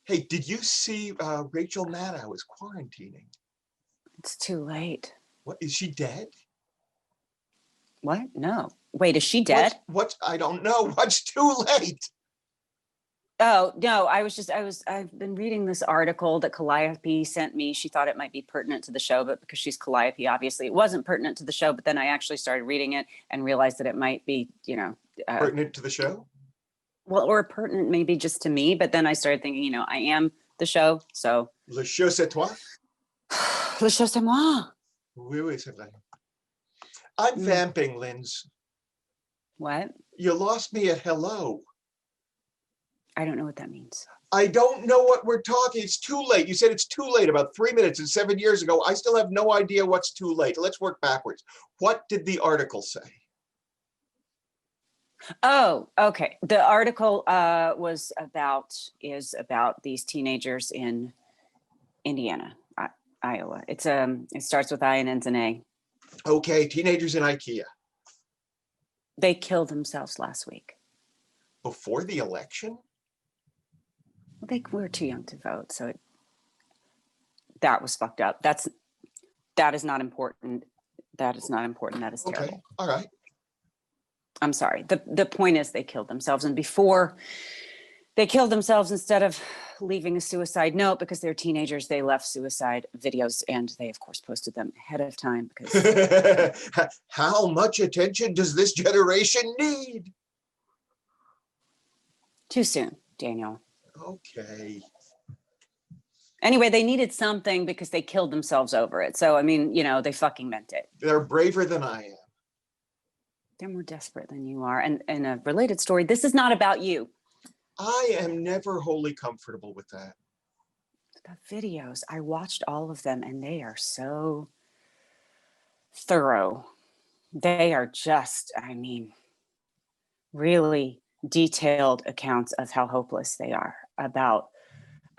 Hey, did you see Rachel Maddow is quarantining? It's too late. What, is she dead? What? No. Wait, is she dead? What? I don't know. What's too late? Oh, no, I've been reading this article that Calliope sent me. She thought it might be pertinent to the show, but because she's Calliope, obviously it wasn't pertinent to the show. But then I actually started reading it and realized that it might be, Pertinent to the show? well, or pertinent maybe just to me. But then I started thinking, I am the show. So. Le show c'est toi? Le show c'est moi. Oui, oui, c'est vrai. I'm vamping, Linz. What? You lost me at hello. I don't know what that means. I don't know what we're talking. It's too late. You said it's too late about 3 minutes and 7 years ago. I still have no idea what's too late. Let's work backwards. What did the article say? Oh, okay. The article is about these teenagers in Indiana, Iowa. It starts with I and ends in A. Okay, teenagers in IKEA. They killed themselves last week. Before the election? Well, they were too young to vote, so that was fucked up. That is not important. That is not important. That is terrible. Okay, all right. I'm sorry. The point is they killed themselves, and before they killed themselves, instead of leaving a suicide note because they're teenagers, they left suicide videos, and they of course posted them ahead of time because how much attention does this generation need? Too soon, Daniel. Okay. Anyway, they needed something because they killed themselves over it. So, I mean, they fucking meant it. They're braver than I am. They're more desperate than you are. And in a related story, this is not about you. I am never wholly comfortable with that. The videos, I watched all of them, and they are so thorough. They are just, really detailed accounts of how hopeless they are about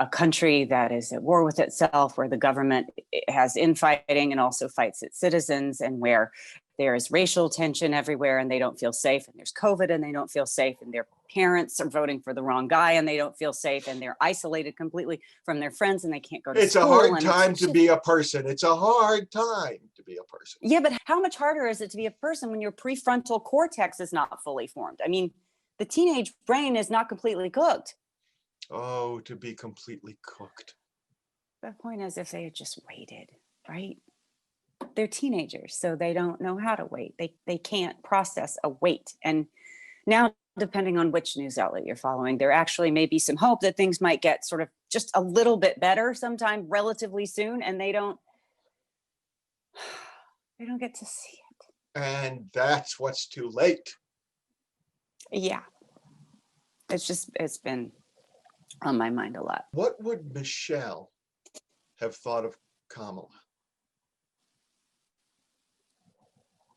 a country that is at war with itself, where the government has infighting and also fights its citizens, and where there is racial tension everywhere and they don't feel safe, and there's COVID and they don't feel safe, and their parents are voting for the wrong guy and they don't feel safe, and they're isolated completely from their friends and they can't go to school. It's a hard time to be a person. It's a hard time to be a person. Yeah, but how much harder is it to be a person when your prefrontal cortex is not fully formed? I mean, the teenage brain is not completely cooked. Oh, to be completely cooked. The point is, if they had just waited, right? They're teenagers, so they don't know how to wait. They can't process a wait. And now, depending on which news outlet you're following, there actually may be some hope that things might get sort of just a little bit better sometime relatively soon, and they don't get to see it. And that's what's too late. Yeah. It's been on my mind a lot. What would Michelle have thought of Kamala?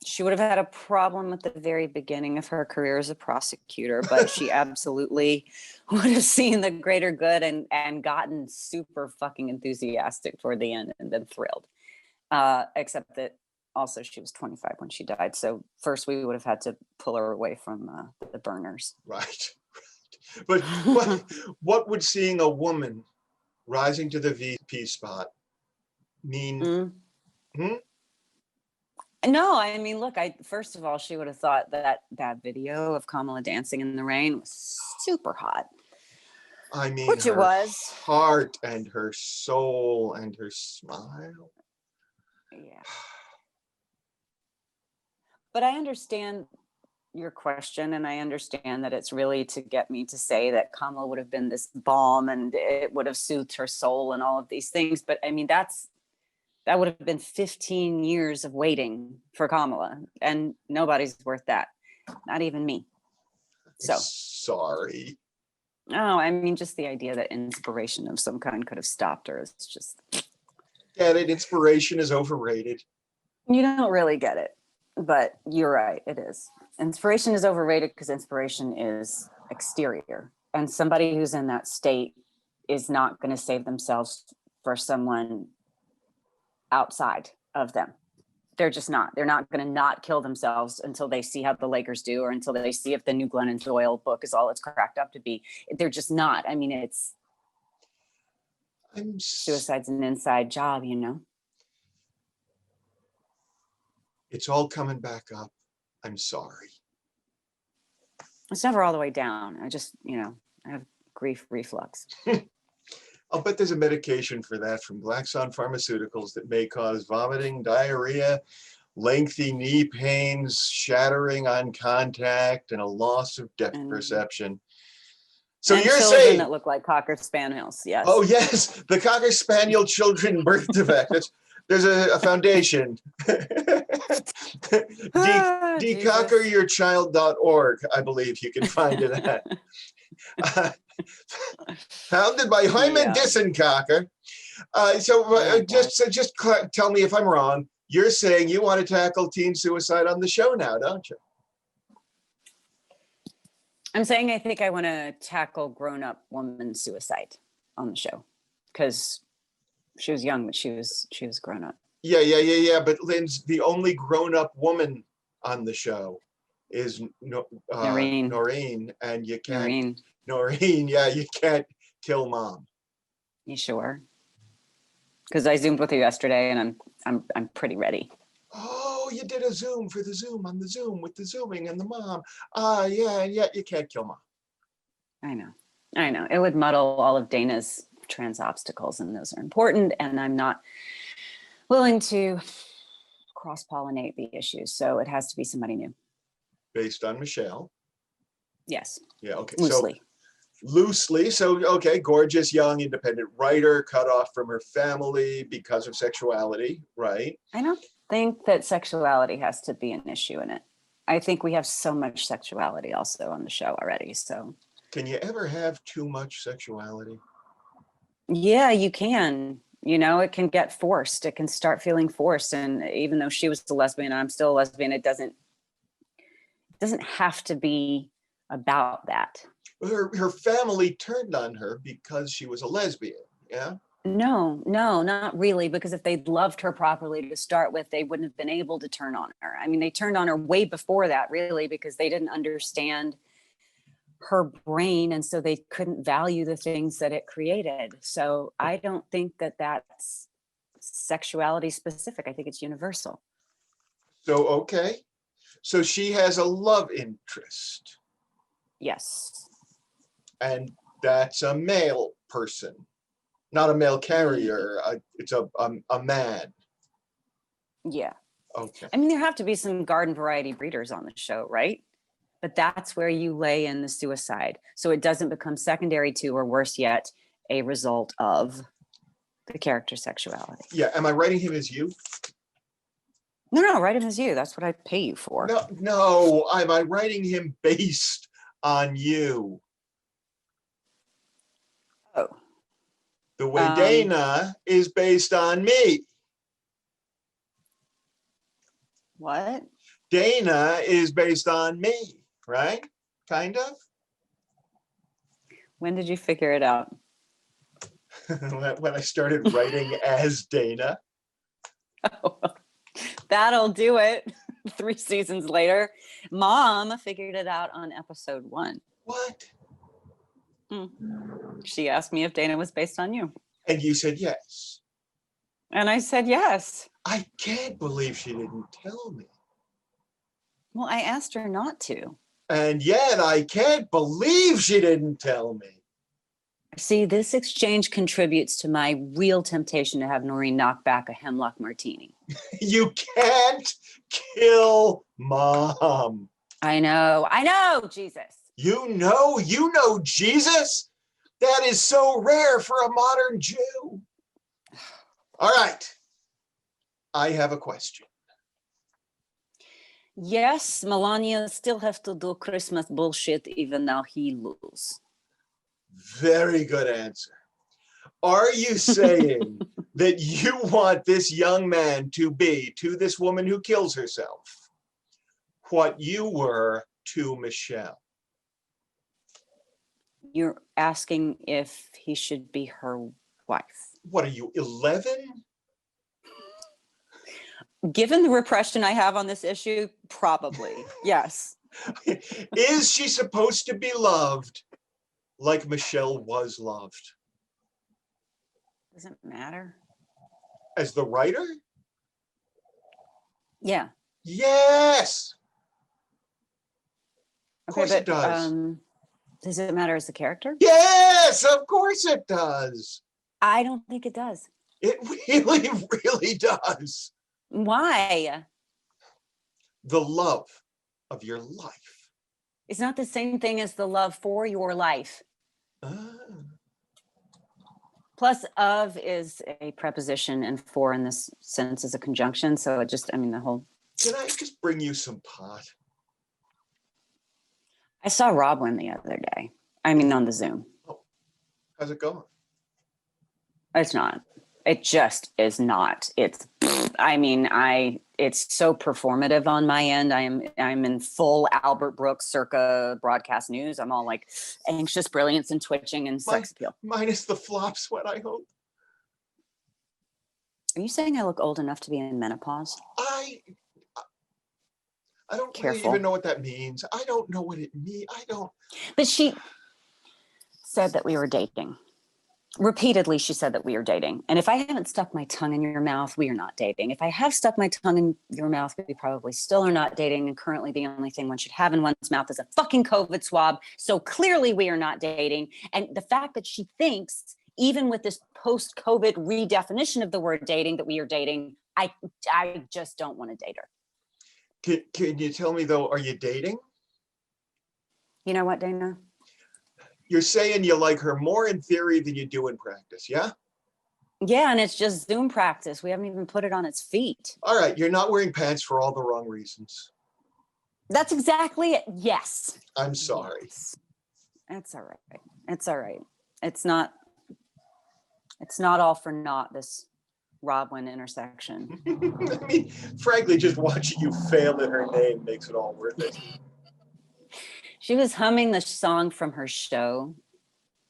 She would have had a problem at the very beginning of her career as a prosecutor, but she absolutely would have seen the greater good and gotten super fucking enthusiastic toward the end and been thrilled. Except that also she was 25 when she died. So first we would have had to pull her away from the burners. Right. But what would seeing a woman rising to the VP spot mean? No, I mean, look, first of all, she would have thought that video of Kamala dancing in the rain was super hot. I mean, which it was. Heart and her soul and her smile. Yeah. But I understand your question, and I understand that it's really to get me to say that Kamala would have been this balm and it would have soothed her soul and all of these things. But I mean, that would have been 15 years of waiting for Kamala, and nobody's worth that. Not even me. So sorry. No, I mean, just the idea that inspiration of some kind could have stopped her is just. Get it? Inspiration is overrated. You don't really get it, but you're right. It is. Inspiration is overrated because inspiration is exterior, and somebody who's in that state is not going to save themselves for someone outside of them. They're just not. They're not going to not kill themselves until they see how the Lakers do, or until they see if the new Glennon Doyle book is all it's cracked up to be. They're just not. I mean, it's Suicide's an inside job, you know. It's all coming back up. I'm sorry. It's never all the way down. I just, I have grief reflux. I'll bet there's a medication for that from Glaxon Pharmaceuticals that may cause vomiting, diarrhea, lengthy knee pains, shattering on contact, and a loss of depth perception. So and you're children saying that look like Cocker Spaniels, yes. Oh yes, the Cocker Spaniel Children Birth Defect. There's a foundation. Decockeryourchild.org, I believe you can find it at. Founded by Hyman Dissencocker. Just tell me if I'm wrong. You're saying you want to tackle teen suicide on the show now, don't you? I'm saying I think I want to tackle grown-up woman suicide on the show because she was young, but she was grown up. Yeah. But Lynn's the only grown-up woman on the show is Noreen, and you can't. Noreen, yeah, you can't kill mom. You sure? Because I zoomed with her yesterday, and I'm pretty ready. Oh, you did a Zoom for the Zoom on the Zoom with the Zooming and the mom. Yeah, and yet you can't kill mom. I know. It would muddle all of Dana's trans obstacles, and those are important, and I'm not willing to cross-pollinate the issues, so it has to be somebody new. Based on Michelle? Yes. Yeah, okay. Loosely. So, okay, gorgeous, young, independent writer, cut off from her family because of sexuality, right? I don't think that sexuality has to be an issue in it. I think we have so much sexuality also on the show already, so. Can you ever have too much sexuality? Yeah, you can. It can get forced. It can start feeling forced. And even though she was a lesbian and I'm still a lesbian, it doesn't have to be about that. Her family turned on her because she was a lesbian, yeah? No, not really, because if they'd loved her properly to start with, they wouldn't have been able to turn on her. I mean, they turned on her way before that, really, because they didn't understand her brain, and so they couldn't value the things that it created. So I don't think that that's sexuality specific. I think it's universal. So, okay. So she has a love interest. Yes. And that's a male person, not a male carrier. It's a man. Yeah. Okay. I mean, there have to be some garden variety breeders on the show, right? But that's where you lay in the suicide. So it doesn't become secondary to, or worse yet, a result of the character's sexuality. Yeah. Am I writing him as you? No, write him as you. That's what I pay you for. No. Am I writing him based on you? Oh. The way Dana is based on me. What? Dana is based on me, right? Kind of. When did you figure it out? When I started writing as Dana. Oh, that'll do it. 3 seasons later, Mom figured it out on episode 1. What? She asked me if Dana was based on you. And you said yes. And I said yes. I can't believe she didn't tell me. Well, I asked her not to. And yet I can't believe she didn't tell me. See, this exchange contributes to my real temptation to have Noreen knock back a hemlock martini. You can't kill Mom. I know, Jesus. You know Jesus? That is so rare for a modern Jew. All right. I have a question. Yes, Melania still have to do Christmas bullshit even now he lose. Very good answer. Are you saying that you want this young man to be to this woman who kills herself what you were to Michelle? You're asking if he should be her wife. What are you, 11? Given the repression I have on this issue, probably, yes. Is she supposed to be loved like Michelle was loved? Does it matter? As the writer? Yeah. Yes. Of Okay, course it does. Does it matter as the character? Yes, of course it does. I don't think it does. It really, really does. Why? The love of your life. It's not the same thing as the love for your life. Ah. Plus, of is a preposition and for in this sense is a conjunction. So it just, I mean, the whole. Can I just bring you some pot? I saw Rob win the other day. I mean, on the Zoom. Oh, how's it going? It's not. It just is not. It's, I mean, it's so performative on my end. I'm in full Albert Brooks circa broadcast news. I'm all like anxious brilliance and twitching and sex appeal. Minus the flop sweat, I hope. Are you saying I look old enough to be in menopause? I don't really Careful. even know what that means. I don't know what it means. I don't. But she said that we were dating. Repeatedly, she said that we are dating. And if I haven't stuck my tongue in your mouth, we are not dating. If I have stuck my tongue in your mouth, we probably still are not dating. And currently the only thing one should have in one's mouth is a fucking COVID swab. So clearly we are not dating. And the fact that she thinks, even with this post-COVID redefinition of the word dating, that we are dating, I just don't want to date her. Can you tell me though, are you dating? You know what, Dana? You're saying you like her more in theory than you do in practice, yeah? Yeah, and it's just Zoom practice. We haven't even put it on its feet. All right, you're not wearing pants for all the wrong reasons. That's exactly it. Yes. I'm sorry. Yes. It's all right. It's all right. It's not all for naught, this Robwin intersection. I mean, frankly, just watching you fail at her name makes it all worth it. She was humming the song from her show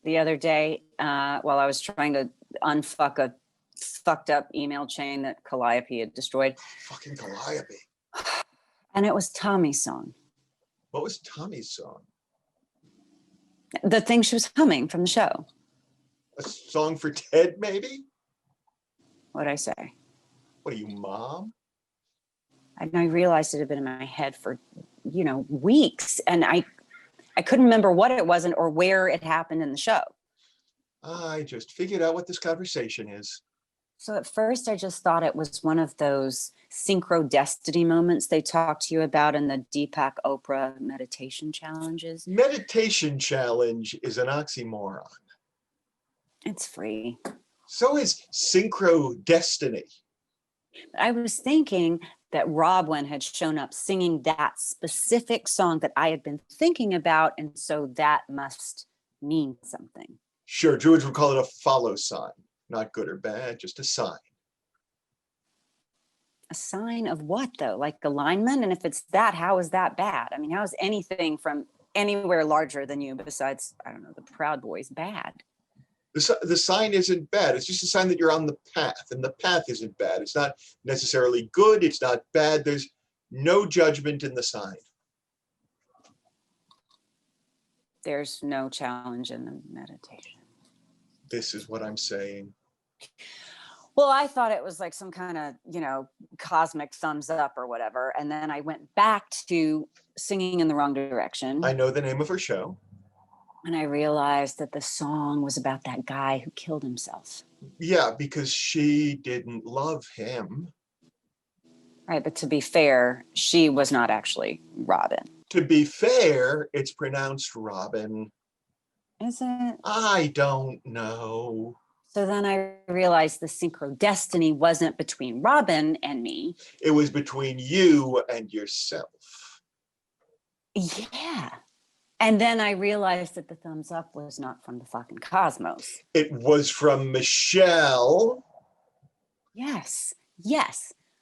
the other day while I was trying to unfuck a fucked up email chain that Calliope had destroyed. Fucking Calliope. And it was Tommy's song. What was Tommy's song? The thing she was humming from the show. A song for Ted, maybe? What'd I say? What are you, mom? And I realized it had been in my head for, weeks. And I couldn't remember what it was or where it happened in the show. I just figured out what this conversation is. So at first I just thought it was one of those synchro destiny moments they talked to you about in the Deepak Oprah meditation challenges. Meditation challenge is an oxymoron. It's free. So is synchro destiny. I was thinking that Robwin had shown up singing that specific song that I had been thinking about, and so that must mean something. Sure, Druids would call it a follow sign. Not good or bad, just a sign. A sign of what, though? Like alignment? And if it's that, how is that bad? I mean, how is anything from anywhere larger than you besides, I don't know, the Proud Boys bad? The sign isn't bad. It's just a sign that you're on the path, and the path isn't bad. It's not necessarily good. It's not bad. There's no judgment in the sign. There's no challenge in the meditation. This is what I'm saying. Well, I thought it was like some kind of, cosmic thumbs up or whatever. And then I went back to singing in the wrong direction. I know the name of her show. And I realized that the song was about that guy who killed himself. Yeah, because she didn't love him. Right, but to be fair, she was not actually Robin. To be fair, it's pronounced Robin. Is it? I don't know. So then I realized the synchro destiny wasn't between Robin and me. It was between you and yourself. Yeah. And then I realized that the thumbs up was not from the fucking cosmos. It was from Michelle. Yes.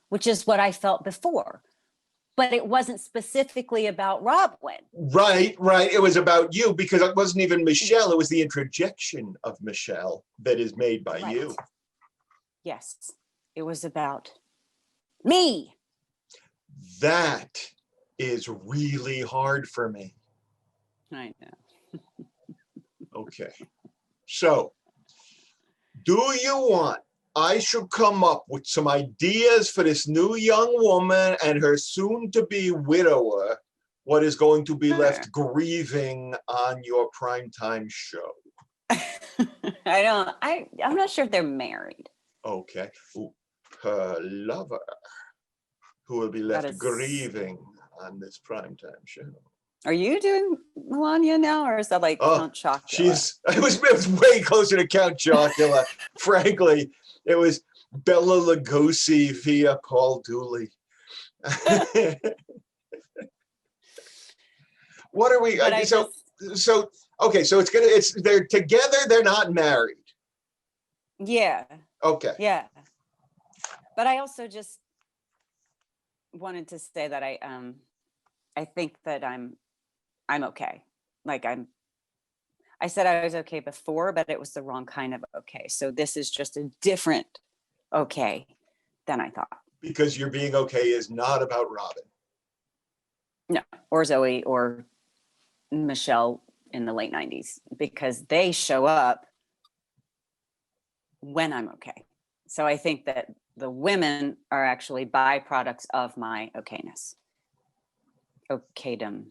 Which is what I felt before. But it wasn't specifically about Robwin. Right. It was about you because it wasn't even Michelle. It was the interjection of Michelle that is made by you. Yes. It was about me. That is really hard for me. I know. Okay. So Do you want I should come up with some ideas for this new young woman and her soon-to-be widower, what is going to be Sure. left grieving on your primetime show? I'm not sure if they're married. Okay. Ooh, her lover, who will be That left is- grieving on this primetime show. Are you doing Melania now, or is that like Oh, Count Chocula? it was way closer to Count Chocula. Frankly, it was Bella Lugosi via Paul Dooley. What are we? But Okay, so they're together. They're not married. yeah, Okay. yeah. But I also just wanted to say that I think that I'm okay. Like I said I was okay before, but it was the wrong kind of okay. So this is just a different okay than I thought. Because you're being okay is not about Robin. No, or Zoe or Michelle in the late 90s, because they show up when I'm okay. So I think that the women are actually byproducts of my okayness. Okaydom.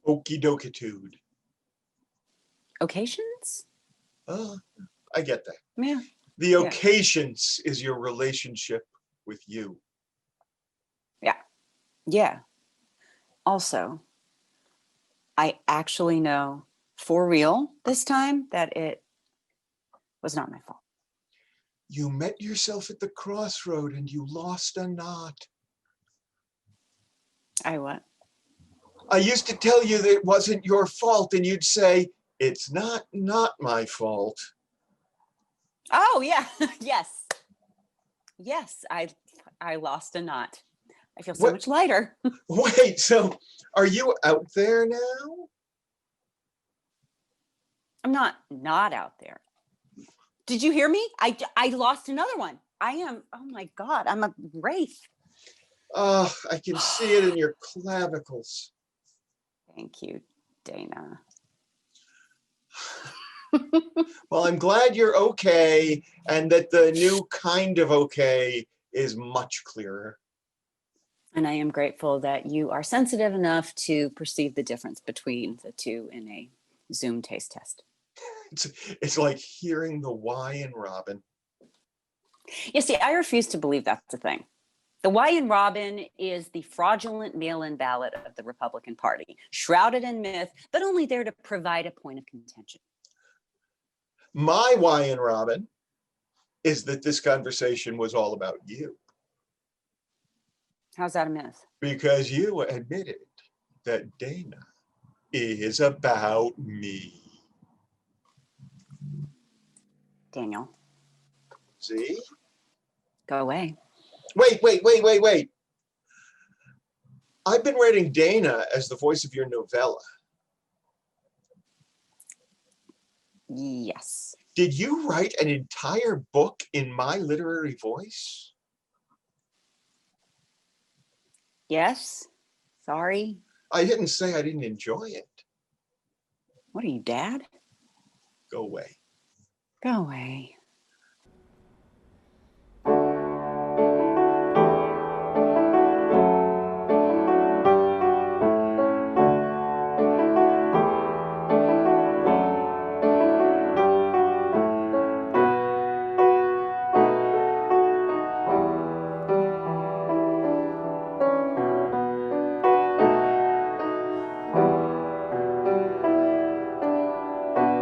Okie dokitude. Occasions? I get that. Yeah. The Yeah. occasions is your relationship with you. Yeah. Also, I actually know for real this time that it was not my fault. You met yourself at the crossroad and you lost a knot. I what? I used to tell you that it wasn't your fault, and you'd say, it's not my fault. Oh yeah. Yes, I lost a knot. I feel so What? much lighter. Wait, so are you out there now? I'm not out there. Did you hear me? I lost another one. I am, oh my God, I'm a wraith. Oh, I can see it in your clavicles. Thank you, Dana. Well, I'm glad you're okay, and that the new kind of okay is much clearer. And I am grateful that you are sensitive enough to perceive the difference between the two in a Zoom taste test. It's like hearing the Y in Robin. You see, I refuse to believe that's a thing. The Y in Robin is the fraudulent mail-in ballot of the Republican Party, shrouded in myth, but only there to provide a point of contention. My Y in Robin is that this conversation was all about you. How's that a myth? Because you admitted that Dana is about me. Daniel, See? go away. Wait. I've been writing Dana as the voice of your novella. Yes. Did you write an entire book in my literary voice? Yes. Sorry. I didn't say I didn't enjoy it. What are you, Dad? Go away. Go away.